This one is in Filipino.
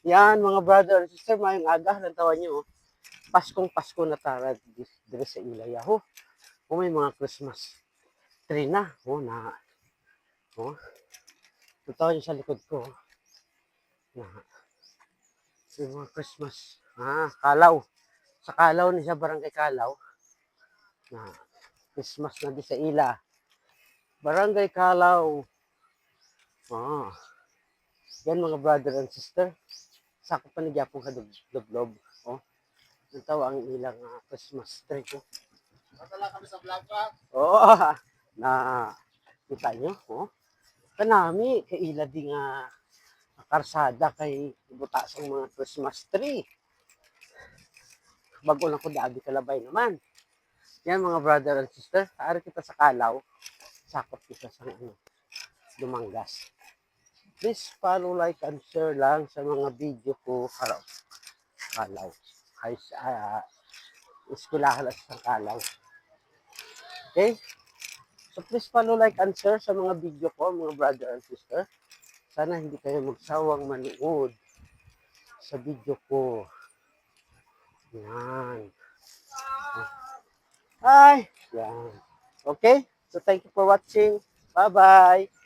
Yan, mga brother and sister, mayong aga, lantawan nyo. Paskong Pasko na tara dito sa Ilaya. May mga Christmas tree na. Oh, lantawan nyo sa likod ko. Na, yung mga Christmas. Kalaw. Sa Kalaw ni sa Barangay Kalaw. Na, Christmas na di sa Ila. Barangay Kalaw. Yan mga brother and sister. Sakop pa ni Gyapong kadublob. Ito ang ilang Christmas tree ko. Natala kami sa vlog pa. Na kita nyo. Kanami, kaila di nga karsada kay butasang mga Christmas tree. Bago lang ko daabi kalabay naman. Yan mga brother and sister. Taari kita sa Kalaw. Sakop kita sa Lumanggas. Please follow, like, and share lang sa mga video ko. Kalaw. Ay, eskwelahan at sa Kalaw. Okay? So please follow, like, and share sa mga video ko, mga brother and sister. Sana hindi kayo magsawang manood sa video ko. Yan. Ay! Yan. Okay? So thank you for watching. Bye-bye!